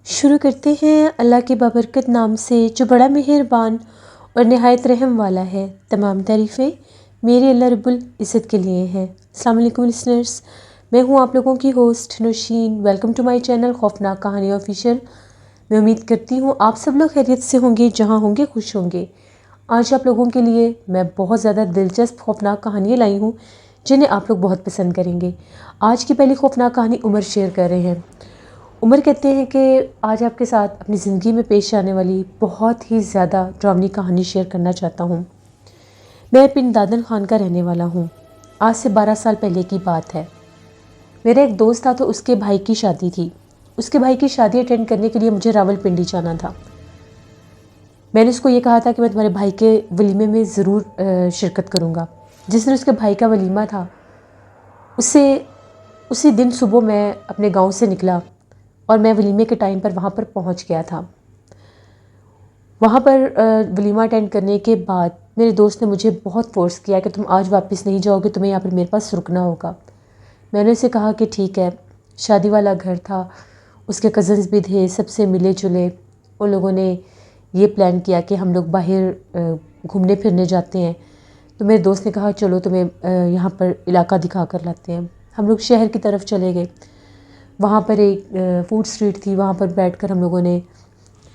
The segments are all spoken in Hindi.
शुरू करते हैं अल्लाह के बाबरकत नाम से जो बड़ा मेहरबान और नहायत रहम वाला है। तमाम तारीफ़ें मेरे अल्लाह रब्बुल इज़्ज़त के लिए हैं। अस्सलाम वालेकुम लिसनर्स, मैं हूं आप लोगों की host Naushin. Welcome to my channel खौफनाक कहानी ऑफिशियल। मैं उम्मीद करती हूं आप सब लोग खैरियत से होंगे, जहां होंगे खुश होंगे। आज आप लोगों के लिए मैं बहुत ज़्यादा दिलचस्प खौफनाक कहानियाँ लाई हूँ जिन्हें आप लोग बहुत पसंद करेंगे। आज की पहली खौफनाक कहानी उमर शेयर कर रहे हैं। उमर कहते हैं कि आज आपके साथ अपनी ज़िंदगी में पेश आने वाली बहुत ही ज़्यादा डरावनी कहानी शेयर करना चाहता हूँ। मैं पिंड दादन खान का रहने वाला हूँ। आज से 12 साल पहले की बात है। मेरा एक दोस्त था तो उसके भाई की शादी थी। उसके भाई की शादी अटेंड करने के लिए मुझे रावलपिंडी जाना था। मैंने उसको ये कहा था कि मैं तुम्हारे भाई के वलीमे में ज़रूर शिरकत करूँगा। जिस दिन उसके भाई का वलीमा था उसी दिन सुबह मैं अपने गाँव से निकला और मैं वलीमे के टाइम पर वहाँ पर पहुँच गया था। वहाँ पर वलीमा अटेंड करने के बाद मेरे दोस्त ने मुझे बहुत फ़ोर्स किया कि तुम आज वापस नहीं जाओगे, तुम्हें यहाँ पर मेरे पास रुकना होगा। मैंने उसे कहा कि ठीक है। शादी वाला घर था, उसके कज़न्स भी थे, सबसे मिले जुले। उन लोगों ने ये प्लान किया कि हम लोग बाहर घूमने फिरने जाते हैं। तो मेरे दोस्त ने कहा चलो तुम्हें यहाँ पर इलाका दिखा कर लाते हैं। हम लोग शहर की तरफ चले गए। वहाँ पर एक फूड स्ट्रीट थी, वहाँ पर बैठकर हम लोगों ने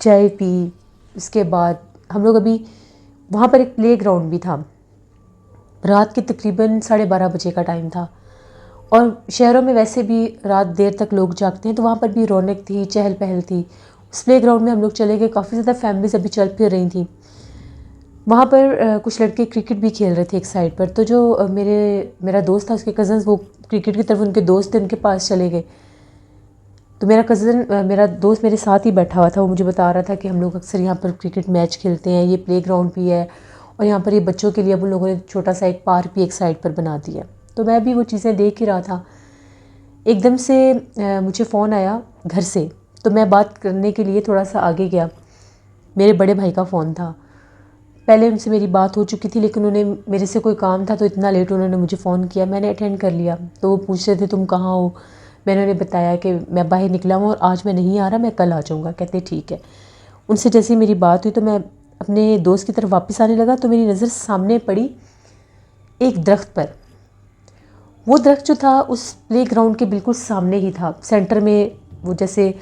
चाय पी। उसके बाद हम लोग अभी वहाँ पर एक प्ले ग्राउंड भी था। रात के तकरीबन 12:30 बजे का टाइम था और शहरों में वैसे भी रात देर तक लोग जागते हैं, तो वहाँ पर भी रौनक थी, चहल पहल थी। उस प्ले ग्राउंड में हम लोग चले गए। काफ़ी ज़्यादा फैमिलीज अभी चल फिर रही थी। वहाँ पर कुछ लड़के क्रिकेट भी खेल रहे थे एक साइड पर। तो जो मेरा दोस्त था, उसके कज़न्स, वो क्रिकेट की तरफ उनके दोस्त थे, उनके पास चले गए। तो मेरा दोस्त मेरे साथ ही बैठा हुआ था। वो मुझे बता रहा था कि हम लोग अक्सर यहाँ पर क्रिकेट मैच खेलते हैं, ये प्लेग्राउंड भी है और यहाँ पर ये बच्चों के लिए अब उन लोगों ने छोटा सा एक पार्क भी एक साइड पर बना दिया। तो मैं भी वो चीज़ें देख ही रहा था। एकदम से मुझे फ़ोन आया घर से, तो मैं बात करने के लिए थोड़ा सा आगे गया। मेरे बड़े भाई का फ़ोन था। पहले उनसे मेरी बात हो चुकी थी, लेकिन उन्हें मेरे से कोई काम था तो इतना लेट उन्होंने मुझे फ़ोन किया। मैंने अटेंड कर लिया। तो वो पूछ रहे थे तुम कहाँ हो। मैंने उन्हें बताया कि मैं बाहर निकला हूँ और आज मैं नहीं आ रहा, मैं कल आ जाऊँगा। कहते ठीक है। उनसे जैसे ही मेरी बात हुई तो मैं अपने दोस्त की तरफ वापस आने लगा तो मेरी नज़र सामने पड़ी एक दरख्त पर। वो दरख्त जो था उस प्ले ग्राउंड के बिल्कुल सामने ही था। सेंटर में वो जैसे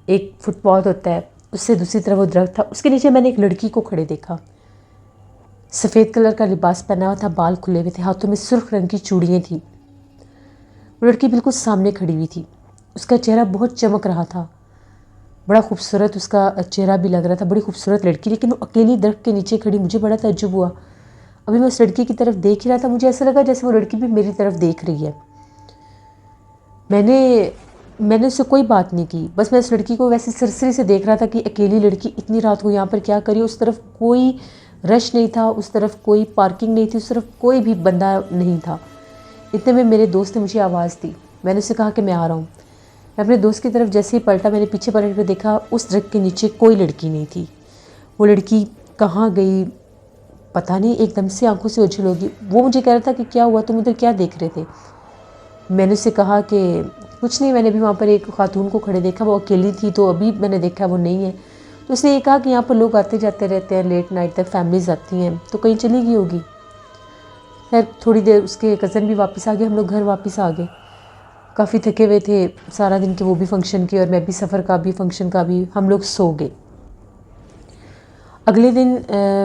एक फुटपाथ होता है, उससे दूसरी तरफ वो दरख्त था। उसके नीचे मैंने एक लड़की को खड़े देखा। सफ़ेद कलर का लिबास पहना हुआ था, बाल खुले हुए थे, हाथों में सुर्ख रंग की चूड़ियाँ थी। वो लड़की बिल्कुल सामने खड़ी हुई थी। उसका चेहरा बहुत चमक रहा था, बड़ा खूबसूरत उसका चेहरा भी लग रहा था। बड़ी खूबसूरत लड़की, लेकिन वो अकेली दरख्त के नीचे खड़ी। मुझे बड़ा ताज्जुब हुआ। अभी मैं उस लड़की की तरफ देख ही रहा था, मुझे ऐसा लगा जैसे वो लड़की भी मेरी तरफ देख रही है। मैंने उससे कोई बात नहीं की, बस मैं उस लड़की को वैसे सरसरी से देख रहा था कि अकेली लड़की इतनी रात को यहाँ पर क्या करी। उस तरफ कोई रश नहीं था, उस तरफ कोई पार्किंग नहीं थी, उस तरफ कोई भी बंदा नहीं था। इतने में मेरे दोस्त ने मुझे आवाज़ दी। मैंने उससे कहा कि मैं आ रहा हूँ। मैं अपने दोस्त की तरफ जैसे ही पलटा, मैंने पीछे पलट कर देखा, उस दरख्त के नीचे कोई लड़की नहीं थी। वो लड़की कहाँ गई पता नहीं, एकदम से आंखों से ओझल होगी। वो मुझे कह रहा था कि क्या हुआ, तुम उधर क्या देख रहे थे। मैंने उससे कहा कि कुछ नहीं, मैंने भी वहाँ पर एक खातून को खड़े देखा, वो अकेली थी, तो अभी मैंने देखा वो नहीं है। तो उसने ये कहा कि यहाँ पर लोग आते जाते रहते हैं, लेट नाइट तक फैमिलीज आती हैं, तो कहीं चली गई होगी। खैर थोड़ी देर उसके कज़न भी वापस आ गए, हम लोग घर वापस आ गए। काफ़ी थके हुए थे सारा दिन के, वो भी फंक्शन की और मैं भी सफ़र का भी फंक्शन का भी। हम लोग सो गए। अगले दिन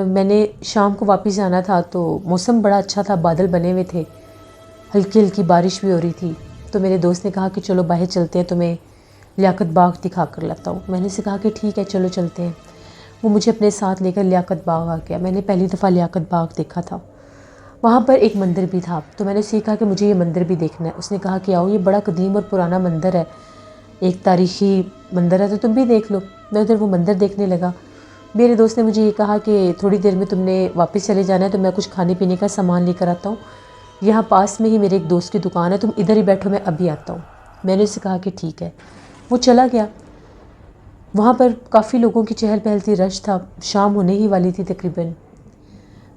मैंने शाम को वापस जाना था, तो मौसम बड़ा अच्छा था, बादल बने हुए थे, हल्की हल्की बारिश भी हो रही थी। तो मेरे दोस्त ने कहा कि चलो बाहर चलते हैं, तुम्हें लियाकत बाग दिखा कर लाता हूँ। मैंने उसे कहा कि ठीक है चलो चलते हैं। वो मुझे अपने साथ लेकर लियाकत बाग आ गया। मैंने पहली दफ़ा लियाकत बाग देखा था। वहाँ पर एक मंदिर भी था, तो मैंने उससे कहा कि मुझे ये मंदिर भी देखना है। उसने कहा कि आओ, ये बड़ा कदीम और पुराना मंदिर है, एक तारीख़ी मंदिर है, तो तुम भी देख लो। मैं उधर वो मंदिर देखने लगा। मेरे दोस्त ने मुझे ये कहा कि थोड़ी देर में तुमने वापस चले जाना है, तो मैं कुछ खाने पीने का सामान लेकर आता हूँ, यहाँ पास में ही मेरे एक दोस्त की दुकान है, तुम इधर ही बैठो, मैं अभी आता हूँ। मैंने उससे कहा कि ठीक है। वो चला गया। वहाँ पर काफ़ी लोगों की चहल पहल थी, रश था, शाम होने ही वाली थी तकरीबन।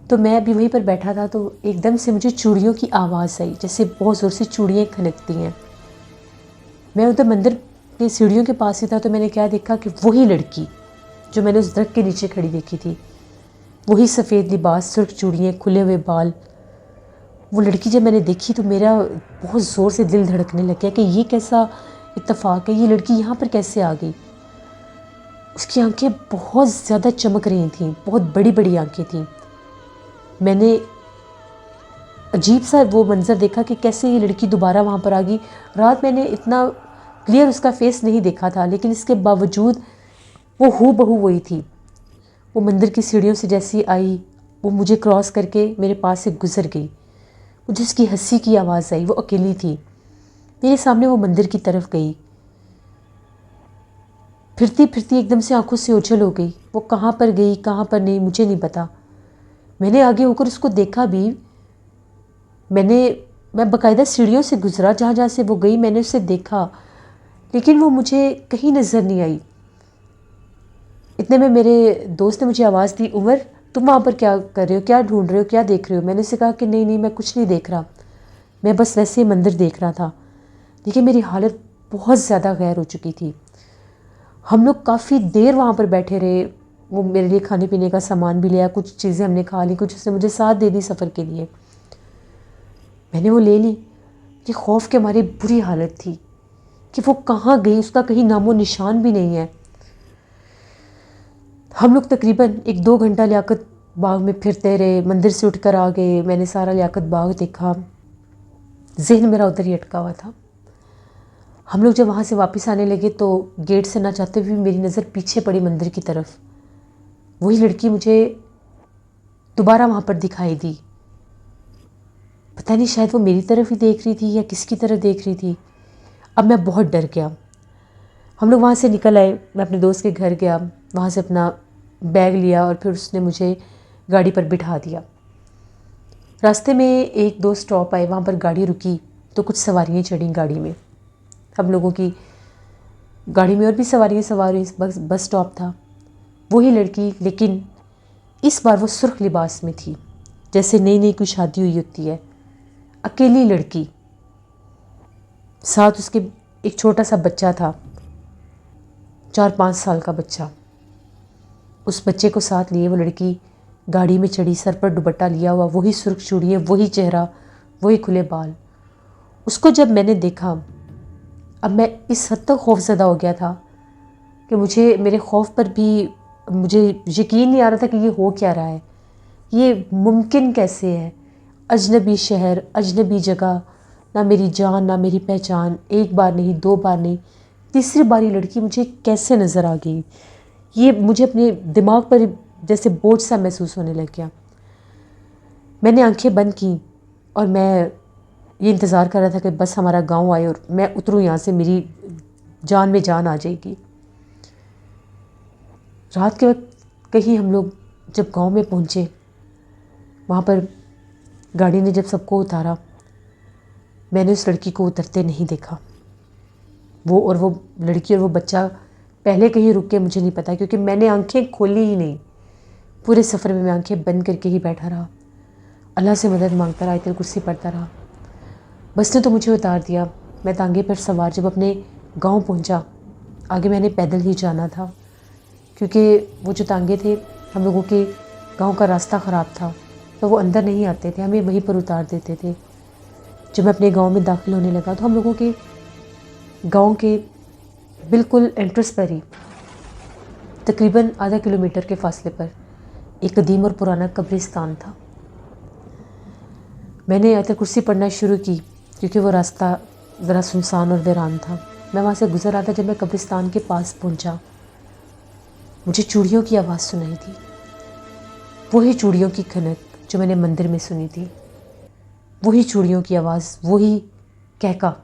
तो मैं अभी वहीं पर बैठा था, तो एकदम से मुझे चूड़ियों की आवाज़ आई, जैसे बहुत ज़ोर से चूड़ियाँ खनकती हैं। मैं उधर मंदिर के सीढ़ियों के पास ही था, तो मैंने क्या देखा कि वही लड़की जो मैंने उस दरख्त के नीचे खड़ी देखी थी, वही सफ़ेद लिबास, सुर्ख चूड़ियाँ, खुले हुए बाल, वो लड़की जब मैंने देखी तो मेरा बहुत ज़ोर से दिल धड़कने लग गया कि ये कैसा इत्तेफाक है, ये लड़की यहाँ पर कैसे आ गई। उसकी आंखें बहुत ज़्यादा चमक रही थीं, बहुत बड़ी बड़ी आंखें थीं। मैंने अजीब सा वो मंज़र देखा कि कैसे ये लड़की दोबारा वहाँ पर आ गई। रात मैंने इतना क्लियर उसका फेस नहीं देखा था, लेकिन इसके बावजूद वो हूबहू वही थी। वो मंदिर की सीढ़ियों से जैसी आई, वो मुझे क्रॉस करके मेरे पास से गुजर गई। मुझे उसकी हंसी की आवाज़ आई। वो अकेली थी, मेरे सामने वो मंदिर की तरफ गई। फिरती फिरती एकदम से आंखों से ओझल हो गई। वो कहाँ पर गई, कहाँ पर नहीं, मुझे नहीं पता। मैंने आगे होकर उसको देखा भी। मैं बाकायदा सीढ़ियों से गुजरा, जहाँ जहाँ से वो गई मैंने उसे देखा, लेकिन वो मुझे कहीं नज़र नहीं आई। इतने में मेरे दोस्त ने मुझे आवाज़ दी, उमर तुम वहाँ पर क्या कर रहे हो, क्या ढूंढ रहे हो, क्या देख रहे हो। मैंने उसे कहा कि नहीं नहीं, मैं कुछ नहीं देख रहा, मैं बस वैसे ही मंदिर देख रहा था। देखिए मेरी हालत बहुत ज़्यादा गैर हो चुकी थी। हम लोग काफ़ी देर वहाँ पर बैठे रहे। वो मेरे लिए खाने पीने का सामान भी लिया, कुछ चीज़ें हमने खा ली, कुछ उसने मुझे साथ दे दी सफ़र के लिए, मैंने वो ले ली। ये खौफ के मारे बुरी हालत थी कि वो कहाँ गई, उसका कहीं नामो निशान भी नहीं है। हम लोग तकरीबन 1-2 घंटा लियाकत बाग में फिरते रहे। मंदिर से उठकर आ गए, मैंने सारा लियाकत बाग देखा, जहन मेरा उधर ही अटका हुआ था। हम लोग जब वहाँ से वापस आने लगे तो गेट से ना चाहते हुए मेरी नज़र पीछे पड़ी मंदिर की तरफ। वही लड़की मुझे दोबारा वहाँ पर दिखाई दी। पता नहीं शायद वो मेरी तरफ ही देख रही थी या किसकी तरफ देख रही थी। अब मैं बहुत डर गया। हम लोग वहाँ से निकल आए, मैं अपने दोस्त के घर गया, वहाँ से अपना बैग लिया और फिर उसने मुझे गाड़ी पर बिठा दिया। रास्ते में 1-2 स्टॉप आए, वहाँ पर गाड़ी रुकी तो कुछ सवारियाँ चढ़ीं गाड़ी में। हम लोगों की गाड़ी में और भी सवारियाँ सवार हुई। बस स्टॉप था। वही लड़की, लेकिन इस बार वो सुर्ख लिबास में थी, जैसे नई नई कोई शादी हुई होती है। अकेली लड़की, साथ उसके एक छोटा सा बच्चा था, 4-5 साल का बच्चा। उस बच्चे को साथ लिए वो लड़की गाड़ी में चढ़ी, सर पर दुपट्टा लिया हुआ, वही सुर्ख चूड़ियाँ, वही चेहरा, वही खुले बाल। उसको जब मैंने देखा, अब मैं इस हद तक खौफज़दा हो गया था कि मुझे मेरे खौफ पर भी मुझे यकीन नहीं आ रहा था कि ये हो क्या रहा है, ये मुमकिन कैसे है। अजनबी शहर, अजनबी जगह, ना मेरी जान ना मेरी पहचान। एक बार नहीं, 2 बार नहीं, तीसरी बार ये लड़की मुझे कैसे नज़र आ गई। ये मुझे अपने दिमाग पर जैसे बोझ सा महसूस होने लग गया। मैंने आंखें बंद की और मैं ये इंतज़ार कर रहा था कि बस हमारा गांव आए और मैं उतरूँ यहाँ से, मेरी जान में जान आ जाएगी। रात के वक्त कहीं हम लोग जब गांव में पहुँचे, वहाँ पर गाड़ी ने जब सबको उतारा, मैंने उस लड़की को उतरते नहीं देखा। वो लड़की और वो बच्चा पहले कहीं रुक के मुझे नहीं पता, क्योंकि मैंने आंखें खोली ही नहीं। पूरे सफ़र में मैं आंखें बंद करके ही बैठा रहा, अल्लाह से मदद मांगता रहा, आयतुल कुर्सी पढ़ता रहा। बस ने तो मुझे उतार दिया। मैं तांगे पर सवार जब अपने गांव पहुंचा, आगे मैंने पैदल ही जाना था, क्योंकि वो जो तांगे थे, हम लोगों के गांव का रास्ता ख़राब था, तो वो अंदर नहीं आते थे, हमें वहीं पर उतार देते थे। जब मैं अपने गांव में दाखिल होने लगा तो हम लोगों के गांव के बिल्कुल एंट्रेंस पर ही, तकरीबन आधा किलोमीटर के फासले पर, एक कदीम और पुराना कब्रिस्तान था। मैंने आयतुल कुर्सी पढ़ना शुरू की, क्योंकि वो रास्ता ज़रा सुनसान और वीरान था। मैं वहाँ से गुजर रहा था। जब मैं कब्रिस्तान के पास पहुँचा, मुझे चूड़ियों की आवाज़ सुनाई दी, वही चूड़ियों की खनक जो मैंने मंदिर में सुनी थी, वही चूड़ियों की आवाज़, वही कहका।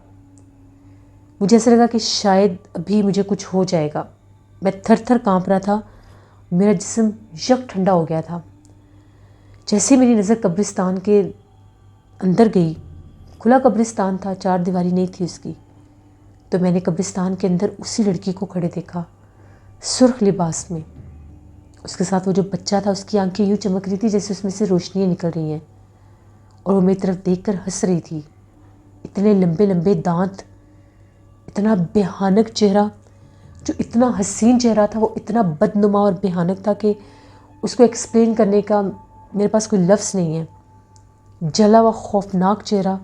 मुझे ऐसा लगा कि शायद अभी मुझे कुछ हो जाएगा। मैं थर थर काँप रहा था, मेरा जिस्म यक ठंडा हो गया था। जैसे ही मेरी नज़र कब्रिस्तान के अंदर गई, खुला कब्रिस्तान था, चार दीवारी नहीं थी उसकी, तो मैंने कब्रिस्तान के अंदर उसी लड़की को खड़े देखा, सुर्ख लिबास में। उसके साथ वो जो बच्चा था, उसकी आंखें यूँ चमक रही थी जैसे उसमें से रोशनियाँ निकल रही हैं, और वो मेरी तरफ देखकर हंस रही थी। इतने लंबे लंबे दांत, इतना भयानक चेहरा, जो इतना हसीन चेहरा था वो इतना बदनुमा और भयानक था कि उसको एक्सप्लेन करने का मेरे पास कोई लफ्ज़ नहीं है। जला हुआ खौफनाक चेहरा,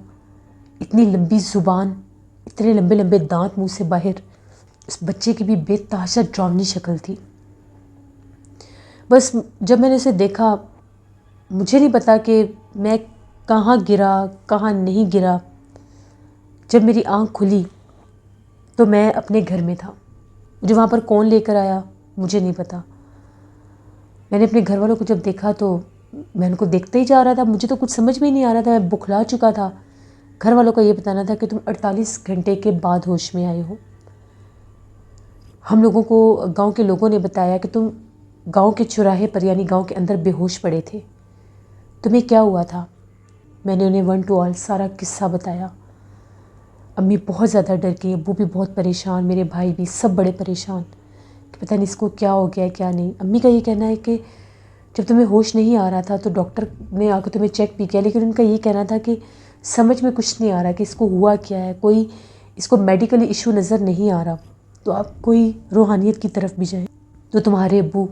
इतनी लंबी ज़ुबान, इतने लंबे लंबे दांत मुंह से बाहर। उस बच्चे की भी बेतहाशा डरावनी शक्ल थी। बस जब मैंने उसे देखा, मुझे नहीं पता कि मैं कहाँ गिरा कहाँ नहीं गिरा। जब मेरी आँख खुली तो मैं अपने घर में था। मुझे वहाँ पर कौन लेकर आया मुझे नहीं पता। मैंने अपने घर वालों को जब देखा तो मैं उनको देखते ही जा रहा था, मुझे तो कुछ समझ में ही नहीं आ रहा था, मैं बुखला चुका था। घर वालों का ये बताना था कि तुम 48 घंटे के बाद होश में आए हो। हम लोगों को गांव के लोगों ने बताया कि तुम गांव के चौराहे पर यानी गांव के अंदर बेहोश पड़े थे। तुम्हें क्या हुआ था? मैंने उन्हें वन टू ऑल सारा किस्सा बताया। अम्मी बहुत ज़्यादा डर गई, अब्बू भी बहुत परेशान, मेरे भाई भी, सब बड़े परेशान कि पता नहीं इसको क्या हो गया है क्या नहीं। अम्मी का ये कहना है कि जब तुम्हें होश नहीं आ रहा था तो डॉक्टर ने आकर तुम्हें चेक भी किया, लेकिन उनका ये कहना था कि समझ में कुछ नहीं आ रहा कि इसको हुआ क्या है, कोई इसको मेडिकली इशू नज़र नहीं आ रहा, तो आप कोई रूहानियत की तरफ भी जाएं। तो तुम्हारे अब्बू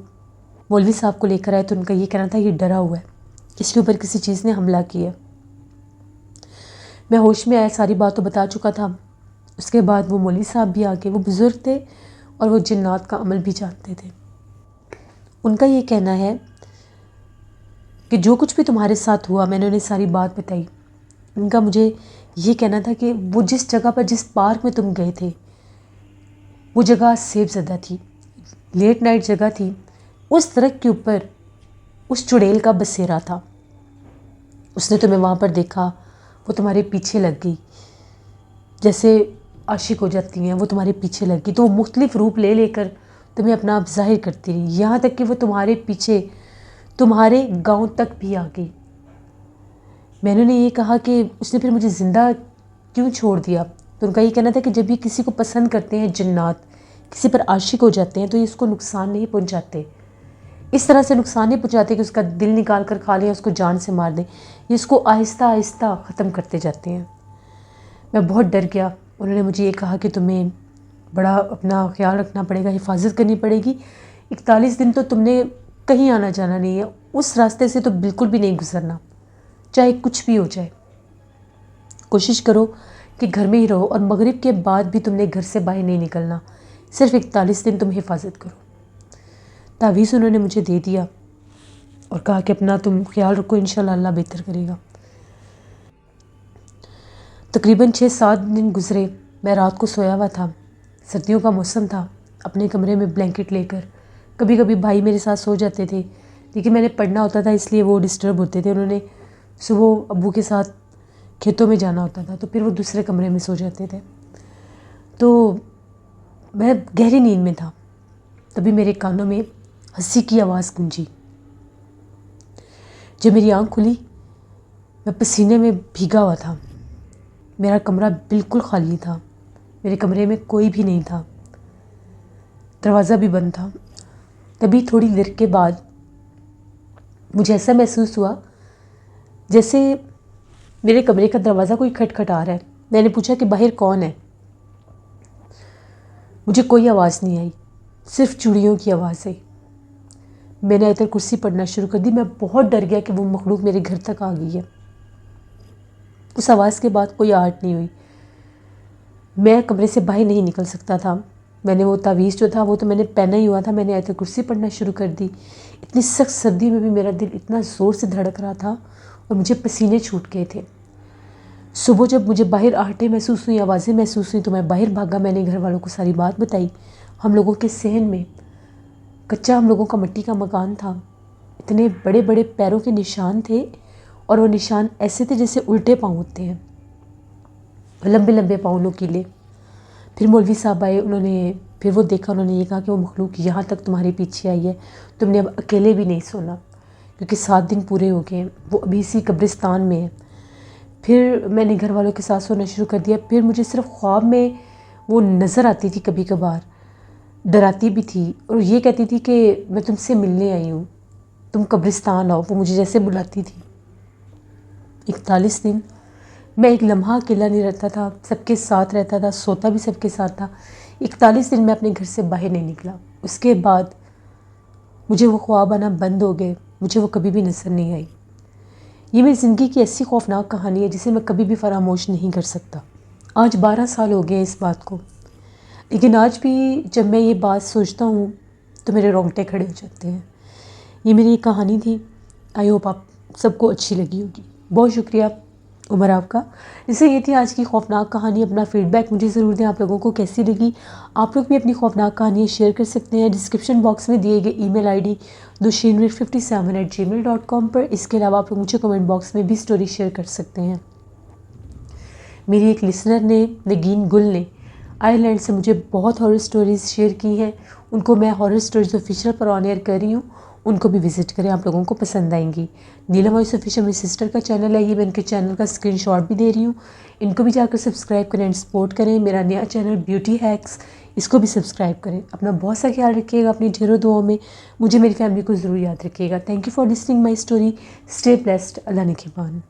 मौलवी साहब को लेकर आए तो उनका ये कहना था ये डरा हुआ है, इसके ऊपर किसी चीज़ ने हमला किया। मैं होश में आया, सारी बात तो बता चुका था। उसके बाद वो मौलवी साहब भी आ गए, वो बुज़ुर्ग थे और वो जिन्नात का अमल भी जानते थे। उनका ये कहना है कि जो कुछ भी तुम्हारे साथ हुआ, मैंने उन्हें सारी बात बताई। उनका मुझे ये कहना था कि वो जिस जगह पर, जिस पार्क में तुम गए थे, वो जगह सेबज़दा थी, लेट नाइट जगह थी। उस दरख्त के ऊपर उस चुड़ैल का बसेरा था। उसने तुम्हें वहाँ पर देखा, वो तुम्हारे पीछे लग गई, जैसे आशिक हो जाती हैं, वो तुम्हारे पीछे लग गई। तो वो मुख्तलिफ रूप ले लेकर तुम्हें अपना आप जाहिर करती रही, यहाँ तक कि वो तुम्हारे पीछे तुम्हारे गांव तक भी आ गई। मैंने उन्हें ये कहा कि उसने फिर मुझे ज़िंदा क्यों छोड़ दिया। तो उनका ये कहना था कि जब ये किसी को पसंद करते हैं, जिन्नात किसी पर आशिक हो जाते हैं, तो ये इसको नुकसान नहीं पहुंचाते। इस तरह से नुकसान नहीं पहुंचाते कि उसका दिल निकाल कर खा लें, उसको जान से मार दें। ये इसको आहिस्ता आहिस्ता ख़त्म करते जाते हैं। मैं बहुत डर गया। उन्होंने मुझे ये कहा कि तुम्हें बड़ा अपना ख्याल रखना पड़ेगा, हिफाजत करनी पड़ेगी। 41 दिन तो तुमने कहीं आना जाना नहीं है, उस रास्ते से तो बिल्कुल भी नहीं गुजरना, चाहे कुछ भी हो जाए। कोशिश करो कि घर में ही रहो और मगरिब के बाद भी तुमने घर से बाहर नहीं निकलना। सिर्फ 41 दिन तुम हिफाजत करो। तावीज़ उन्होंने मुझे दे दिया और कहा कि अपना तुम ख्याल रखो, इंशाल्लाह अल्लाह बेहतर करेगा। तकरीबन 6-7 दिन गुजरे। मैं रात को सोया हुआ था, सर्दियों का मौसम था, अपने कमरे में ब्लैंकेट लेकर। कभी कभी भाई मेरे साथ सो जाते थे, लेकिन मैंने पढ़ना होता था इसलिए वो डिस्टर्ब होते थे। उन्होंने सुबह अब्बू के साथ खेतों में जाना होता था, तो फिर वो दूसरे कमरे में सो जाते थे। तो मैं गहरी नींद में था, तभी मेरे कानों में हंसी की आवाज़ गूंजी। जब मेरी आँख खुली, मैं पसीने में भीगा हुआ था। मेरा कमरा बिल्कुल खाली था, मेरे कमरे में कोई भी नहीं था, दरवाज़ा भी बंद था। तभी थोड़ी देर के बाद मुझे ऐसा महसूस हुआ जैसे मेरे कमरे का दरवाज़ा कोई खटखटा रहा है। मैंने पूछा कि बाहर कौन है। मुझे कोई आवाज़ नहीं आई, सिर्फ चूड़ियों की आवाज़ आई। मैंने आयतल कुर्सी पढ़ना शुरू कर दी। मैं बहुत डर गया कि वो मखलूक मेरे घर तक आ गई है। उस आवाज़ के बाद कोई आहट नहीं हुई। मैं कमरे से बाहर नहीं निकल सकता था। मैंने वो तावीज़ जो था वो तो मैंने पहना ही हुआ था, मैंने आयतल कुर्सी पढ़ना शुरू कर दी। इतनी सख्त सर्दी में भी मेरा दिल इतना ज़ोर से धड़क रहा था और मुझे पसीने छूट गए थे। सुबह जब मुझे बाहर आहटें महसूस हुई, आवाज़ें महसूस हुई, तो मैं बाहर भागा। मैंने घर वालों को सारी बात बताई। हम लोगों के सहन में कच्चा हम लोगों का मिट्टी का मकान था। इतने बड़े बड़े पैरों के निशान थे और वो निशान ऐसे थे जैसे उल्टे पाँव होते हैं, लंबे लंबे पाँव नुकीले। फिर मौलवी साहब आए, उन्होंने फिर वो देखा, उन्होंने ये कहा कि वो मखलूक यहाँ तक तुम्हारे पीछे आई है, तुमने अब अकेले भी नहीं सोना, क्योंकि 7 दिन पूरे हो गए, वो अभी इसी कब्रिस्तान में है। फिर मैंने घर वालों के साथ सोना शुरू कर दिया। फिर मुझे सिर्फ ख्वाब में वो नज़र आती थी, कभी कभार डराती भी थी और ये कहती थी कि मैं तुमसे मिलने आई हूँ, तुम कब्रिस्तान आओ। वो मुझे जैसे बुलाती थी। 41 दिन मैं एक लम्हा अकेला नहीं रहता था, सबके साथ रहता था, सोता भी सबके साथ था। 41 दिन मैं अपने घर से बाहर नहीं निकला। उसके बाद मुझे वो ख्वाब आना बंद हो गए, मुझे वो कभी भी नज़र नहीं आई। ये मेरी ज़िंदगी की ऐसी खौफनाक कहानी है जिसे मैं कभी भी फरामोश नहीं कर सकता। आज 12 साल हो गए इस बात को, लेकिन आज भी जब मैं ये बात सोचता हूँ तो मेरे रोंगटे खड़े हो जाते हैं। ये मेरी एक कहानी थी। आई होप आप सबको अच्छी लगी होगी। बहुत शुक्रिया उमर आपका। जैसे ये थी आज की खौफनाक कहानी। अपना फीडबैक मुझे ज़रूर दें, आप लोगों को कैसी लगी। आप लोग भी अपनी खौफनाक कहानियाँ शेयर कर सकते हैं डिस्क्रिप्शन बॉक्स में दिए गए ईमेल आईडी dushinmir57@gmail.com पर। इसके अलावा आप लोग मुझे कमेंट बॉक्स में भी स्टोरी शेयर कर सकते हैं। मेरी एक लिसनर ने, नगीन गुल ने, आयरलैंड से मुझे बहुत हॉरर स्टोरीज़ शेयर की हैं। उनको मैं हॉरर स्टोरीज़ ऑफिशियल पर ऑन एयर कर रही हूँ, उनको भी विज़िट करें, आप लोगों को पसंद आएंगी। नीलम वॉइस ऑफिशियल मेरी सिस्टर का चैनल है, ये मैं इनके चैनल का स्क्रीनशॉट भी दे रही हूँ। इनको भी जाकर सब्सक्राइब करें एंड सपोर्ट करें। मेरा नया चैनल ब्यूटी हैक्स, इसको भी सब्सक्राइब करें। अपना बहुत सा ख्याल रखिएगा, अपनी ढेरों दुआओं में मुझे, मेरी फैमिली को ज़रूर याद रखिएगा। Thank you for listening my story. Stay blessed. Allah निगहबान।